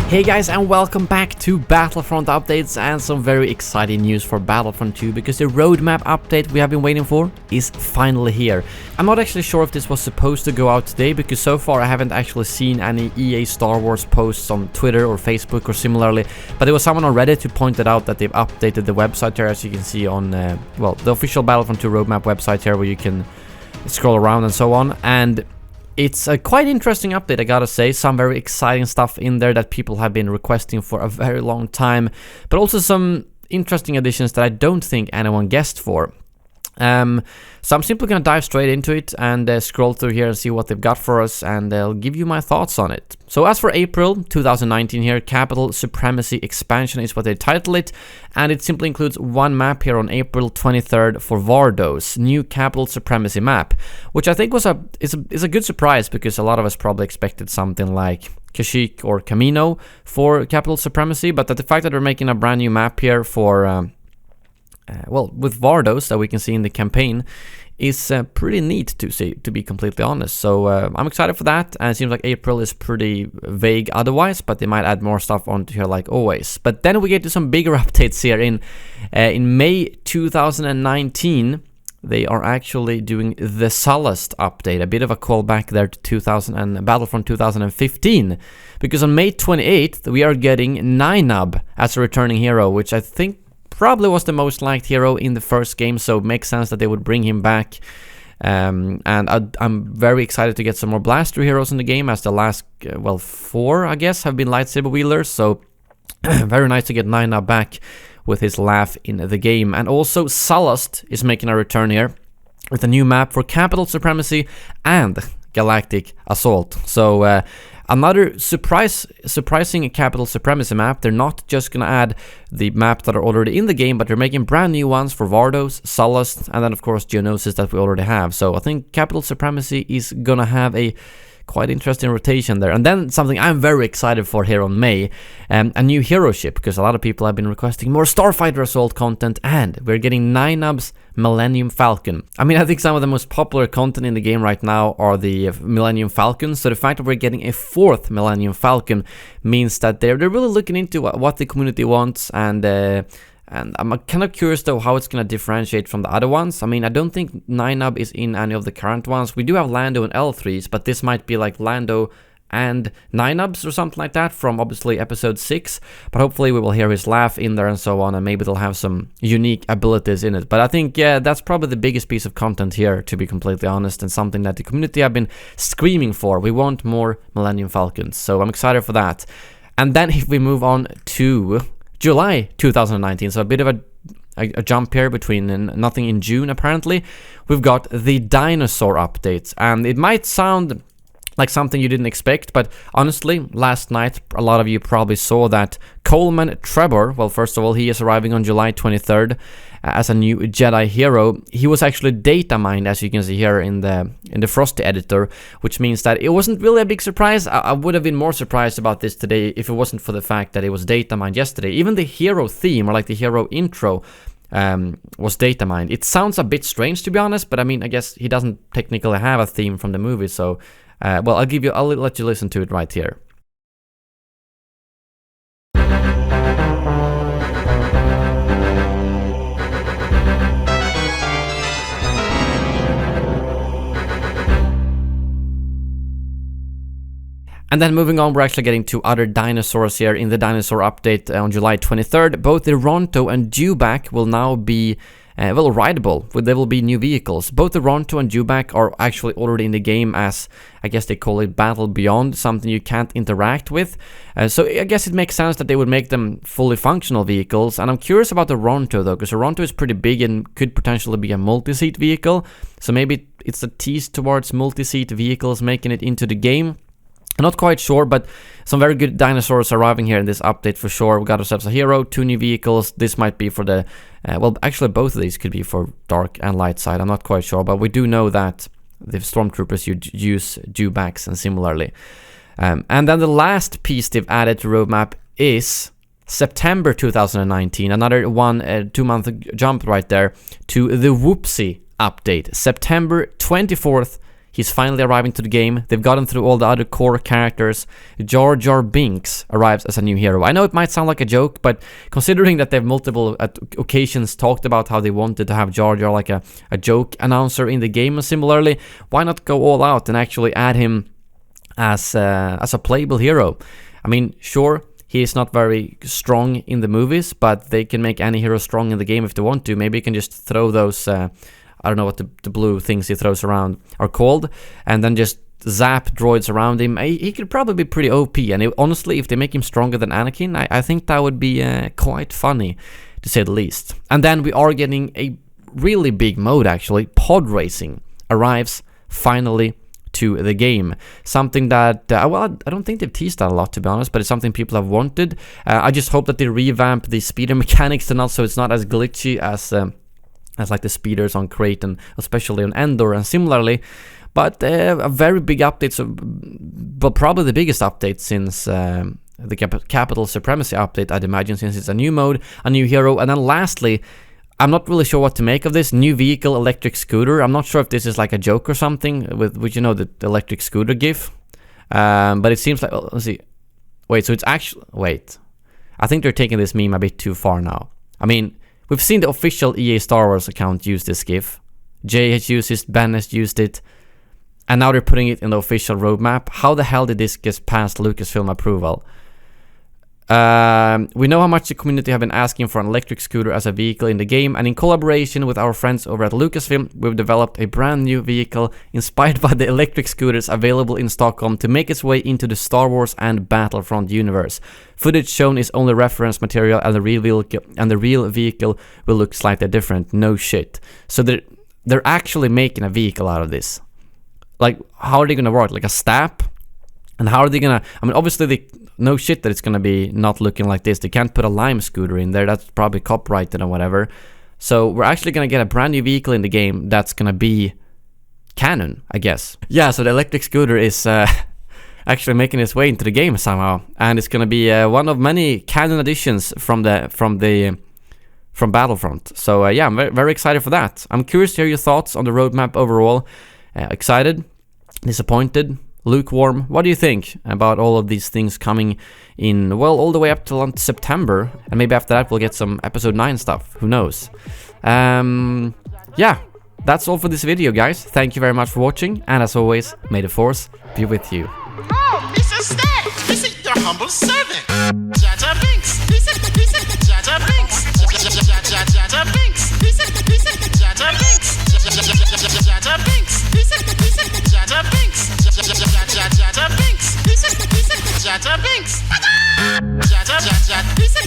Hey guys, and welcome back to Battlefront updates and some very exciting news for Battlefront 2 because the roadmap update we have been waiting for is finally here. I'm not actually sure if this was supposed to go out today because so far I haven't actually seen any EA Star Wars posts on Twitter or Facebook or similarly, but there was someone on Reddit who pointed out that they've updated the website here, as you can see on the official Battlefront 2 roadmap website here, where you can scroll around and so on. And it's a quite interesting update, I gotta say. Some very exciting stuff in there that people have been requesting for a very long time, but also some interesting additions that I don't think anyone guessed for. So I'm simply gonna dive straight into it and scroll through here and see what they've got for us, and I'll give you my thoughts on it. So as for April 2019 here, Capital Supremacy Expansion is what they title it, and it simply includes one map here on April 23rd for Vardos, new Capital Supremacy map, which I think was is a good surprise because a lot of us probably expected something like Kashyyyk or Camino for Capital Supremacy, but the fact that they're making a brand new map here for with Vardos that we can see in the campaign is pretty neat to see, to be completely honest. So I'm excited for that, and it seems like April is pretty vague otherwise, but they might add more stuff onto here like always. But then we get to some bigger updates here in May 2019. They are actually doing the Sullust update, a bit of a callback there to Battlefront 2015, because on May 28th we are getting Nien Nunb as a returning hero, which I think probably was the most liked hero in the first game, so it makes sense that they would bring him back. And I'm very excited to get some more blaster heroes in the game, as the last, 4, I guess, have been lightsaber wielders, so very nice to get Nien Nunb back with his laugh in the game. And also Sullust is making a return here with a new map for Capital Supremacy and Galactic Assault. So another surprising Capital Supremacy map. They're not just gonna add the maps that are already in the game, but they're making brand new ones for Vardos, Sullust, and then of course Geonosis that we already have. So I think Capital Supremacy is gonna have a quite interesting rotation there. And then something I'm very excited for here on May, a new hero ship, because a lot of people have been requesting more Starfighter Assault content, and we're getting Nien Nunb's Millennium Falcon. I mean, I think some of the most popular content in the game right now are the Millennium Falcons, so the fact that we're getting a 4th Millennium Falcon means that they're really looking into what the community wants, and I'm kind of curious though how it's going to differentiate from the other ones. I mean, I don't think Nien Nunb is in any of the current ones. We do have Lando and L3s, but this might be like Lando and Nien Nunbs or something like that from obviously episode 6. But hopefully we will hear his laugh in there and so on, and maybe they'll have some unique abilities in it. But I think, yeah, that's probably the biggest piece of content here, to be completely honest, and something that the community have been screaming for. We want more Millennium Falcons, so I'm excited for that. And then if we move on to July 2019, so a bit of a jump here between nothing in June apparently, we've got the dinosaur updates, and it might sound like something you didn't expect, but honestly, last night a lot of you probably saw that Coleman Trebor, well, first of all, he is arriving on July 23rd as a new Jedi hero. He was actually data mined, as you can see here in the Frosty editor, which means that it wasn't really a big surprise. I would have been more surprised about this today if it wasn't for the fact that it was data mined yesterday. Even the hero theme, or like the hero intro, was data mined. It sounds a bit strange, to be honest, but I mean, I guess he doesn't technically have a theme from the movie, so well, I'll let you listen to it right here. And then moving on, we're actually getting to other dinosaurs here in the dinosaur update on July 23rd. Both the Ronto and Dewback will now be rideable. There will be new vehicles. Both the Ronto and Dewback are actually already in the game as, I guess they call it Battle Beyond, something you can't interact with. So I guess it makes sense that they would make them fully functional vehicles. And I'm curious about the Ronto though, because the Ronto is pretty big and could potentially be a multi-seat vehicle. So maybe it's a tease towards multi-seat vehicles making it into the game. I'm not quite sure, but some very good dinosaurs arriving here in this update for sure. We got ourselves a hero, 2 new vehicles. This might be for the... actually both of these could be for dark and light side. I'm not quite sure, but we do know that the stormtroopers use dewbacks and similarly. And then the last piece they've added to roadmap is September 2019. Another 2-month jump right there to the Whoopsie update. September 24th. He's finally arriving to the game. They've gotten through all the other core characters. Jar Jar Binks arrives as a new hero. I know it might sound like a joke, but considering that they've multiple occasions talked about how they wanted to have Jar Jar like a joke announcer in the game, and similarly, why not go all out and actually add him as a playable hero? I mean, sure, he is not very strong in the movies, but they can make any hero strong in the game if they want to. Maybe you can just throw those, I don't know what the blue things he throws around are called, and then just zap droids around him. He could probably be pretty OP, and honestly, if they make him stronger than Anakin, I think that would be quite funny, to say the least. And then we are getting a really big mode, actually. Pod racing arrives finally to the game. Something that, well, I don't think they've teased that a lot, to be honest, but it's something people have wanted. I just hope that they revamp the speeder mechanics and also it's not as glitchy as like the speeders on Crate and especially on Endor and similarly. But a very big update, but probably the biggest update since the Capital Supremacy update, I'd imagine, since it's a new mode, a new hero, and then lastly, I'm not really sure what to make of this new vehicle, electric scooter. I'm not sure if this is like a joke or something with you know, the electric scooter gif. But it seems like, oh, let's see. Wait, so it's actually, wait. I think they're taking this meme a bit too far now. I mean, we've seen the official EA Star Wars account use this gif. Jay has used it, Ben has used it. And now they're putting it in the official roadmap. How the hell did this get past Lucasfilm approval? We know how much the community have been asking for an electric scooter as a vehicle in the game, and in collaboration with our friends over at Lucasfilm, we've developed a brand new vehicle inspired by the electric scooters available in Stockholm to make its way into the Star Wars and Battlefront universe. Footage shown is only reference material, and the real vehicle will look slightly different. No shit. So they're actually making a vehicle out of this. Like, how are they gonna work? Like a stap? And how are they gonna... I mean, obviously, no shit that it's gonna be not looking like this. They can't put a Lime scooter in there. That's probably copyrighted or whatever. So we're actually gonna get a brand new vehicle in the game that's gonna be canon, I guess. Yeah, so the electric scooter is actually making its way into the game somehow. And it's gonna be one of many canon additions from Battlefront. So yeah, I'm very, very excited for that. I'm curious to hear your thoughts on the roadmap overall. Excited? Disappointed? Lukewarm? What do you think about all of these things coming in, well, all the way up till September, and maybe after that we'll get some episode 9 stuff, who knows. Yeah, that's all for this video, guys. Thank you very much for watching, and as always, may the Force be with you. Oh, Mr. Snake, this is your humble servant. Jaja Binks, this is Jaja Binks. Jaja Binks, this is Jaja Binks. Jaja Binks, this is Jaja Binks. Jaja Binks, this is Jaja Binks. Jaja, this is